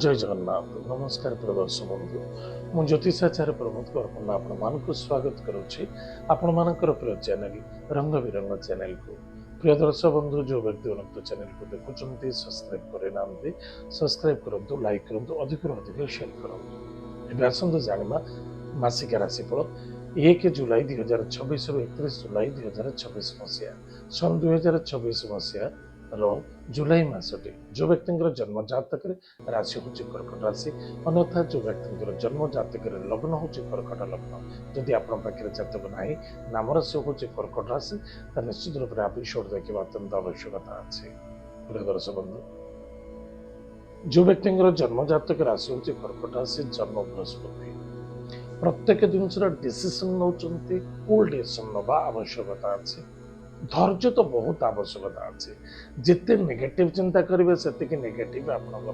जय जगन्नाथ नमस्कार प्रिय दर्शक बंधु मु ज्योतिषाचार्य प्रमोद कर्पण आपको स्वागत करुच्ची आपण मानकर प्रिय चैनल रंग बिरंग चैनल को प्रिय दर्शक बंधु जो व्यक्ति उन्नत चैनल को देखुं सब्सक्राइब करना सब्सक्राइब करूँ लाइक करूँ अधिक शेयर करूँ आसतु जाना मासिक राशिफल 1 जुलाई 2026 रु 31 जुलाई 2026 मसीहा सन 2026 मसीहा जुलाई मासटी जो व्यक्ति जन्म जातक राशि हूँ कर्कट राशि अन्यथा जो व्यक्ति जन्म जातक लग्न हूँ कर्कट लग्न जदि आप जातक ना नाम राशि हूँ कर्कट राशि तो निश्चित रूप से आप ईश्वर देखा अत्यंत आवश्यकता अच्छे। प्रिय दर्शक बंधु जो व्यक्ति जन्म जातक राशि हूँ कर्कट राशि जन्म बृहस्पति प्रत्येक जिनसर डिसीजन नौचंती कूल डिसीजन नवा आवश्यकता अच्छे। धैर्य तो बहुत आवश्यकता अच्छे जिते नेगेटिव चिंता करेंगे से नेगेटिव आपन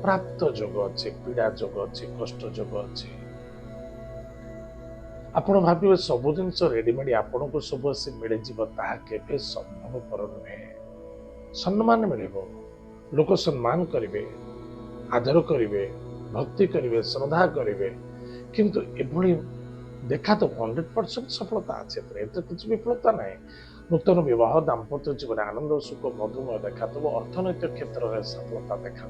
प्राप्त जोग अच्छे पीड़ा जोग अच्छे कष्ट जोग अच्छे। आपण भावे सब जिन रेडीमेड आपन को सब आसी मिल जाए संभवपर नुहे। सम्मान मिल लोक सम्मान करेंगे आदर करेंगे भक्ति करेंगे श्रद्धा करेंगे किंतु एभली देखा तो 100% सफलता अच्छे किसी विफलता ना। नूतन विवाह दाम्पत्य जीवन आनंद सुख मधुमय देखा अर्थनैतिक क्षेत्र में सफलता देखा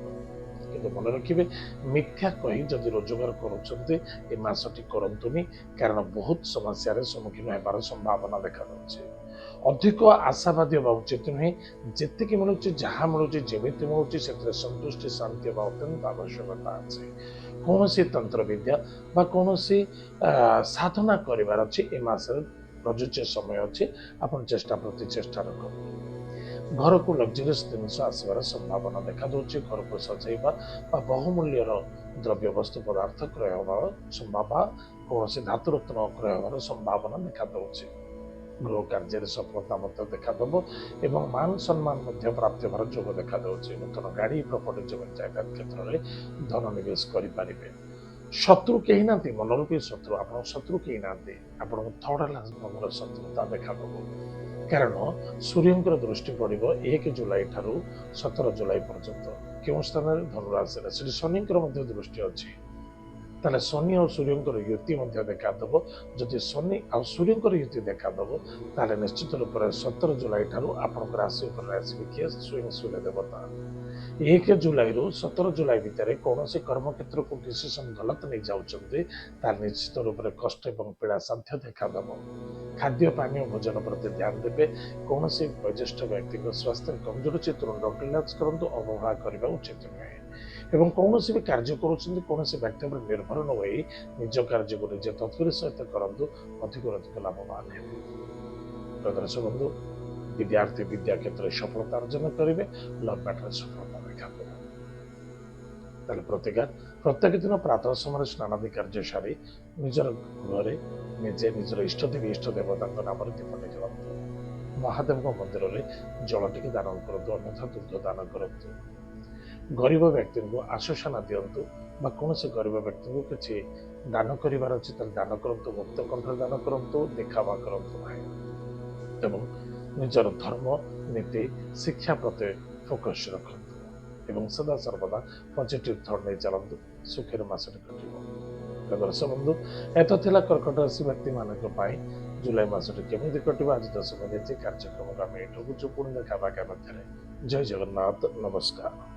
किंतु मन रखिए मिथ्या कही जदि रोजगार करुँचे मासटी करतुनि कारण बहुत समस्या सम्मुखीन होबार संभावना देखा अधिक आशावादी होगा उचित नुहे। जी मिलूँ जहाँ मिलूँ जमी मिलूँ से संतुष्टि शांति होगा अत्यंत आवश्यकता अच्छे। कौन सी तंत्र विद्या बा कौन सी साधना करार अच्छे ए मासरे प्रযোज्य समय अच्छे आप चेष्टा प्रति चेष्टा रखते घर को लग्जरीयस जिनस आसबार संभावना देखा दूसरी घर को सजाइबा बहुमूल्यर द्रव्य वस्तु पदार्थ क्रय होवार संभावना कौन सी धातु रत्न क्रय होवार संभावना देखा दूसरी गृह कार्य सफलता देखादेव एवं मान सम्मान प्राप्त होवार जोग देखा दूसरी नूतन गाड़ी प्रॉपर्टी जमीन जायदाद क्षेत्र में धन निवेश करें। शत्रु कहीं ना मनरूपी शत्रु आप शत्रु कहीं ना आप थर्ड मनर शत्रुता देखा कारण सूर्य दृष्टि पड़ो 1 जुलाई ठारू 17 जुलाई पर्यंत क्यों स्थान धनुराशि श्री शनि दृष्टि अच्छी ताले शनि और सूर्य युति देखादेव जदि शनि आ सूर्य युति देखादेव ताले निश्चित रूप से 17 जुलाई ठारू आपण राशि आसवे किए स्वयं सूर्य देवता 1 जुलाई रु 17 जुलाई भितर कौन से कर्म क्षेत्र को डिसीजन गलत नहीं जाऊँचे तार निश्चित रूप से कष्ट और पीड़ा साध्य देखादेव। खाद्य पानी भोजन प्रति ध्यान देवे कौन से वयोज्येष्ठ व्यक्ति स्वास्थ्य कमजोर अच्छे तुरंत डॉक्टर इलाज करूँ अवहेला करने उचित नुहे एवं कौन भी कार्य करुँच कौन से व्यक्ति निर्भर न हो निज कार्य को निजे तत्पर सहित करूँ अधिक अधिक लाभवान है। दर्शक बंधु विद्यार्थी विद्या क्षेत्र में सफलता अर्जन करेंगे लव मैटर सफलता देखा प्रत्येक दिन प्रातः समय स्नानादि कार्य सारी निजर गृह निजे निजर इष्टदेवी इष्ट देवता नाम दीप जलातु महादेव मंदिर में जल टी दान करूँ अन्यथा दुग्ध दान करूँ गरीब व्यक्ति को आश्वासना दिंतु कौन से गरीब व्यक्ति को किसी दान करार अच्छे दान करूँ मुक्त कंठ दान करूँ देखावा करूँ ना निजर धर्म नीति शिक्षा प्रति फोकस रखु एवं सदा सर्वदा पॉजिटिव थॉट नहीं चलतु सुखर मासटी कट। दर्शक बंधु एत थिला कर्कट राशि व्यक्ति मानक जुलाई मासटी केमी कट आज दशमी कार्यक्रम आम एठू पुणी देखा जय जगन्नाथ नमस्कार।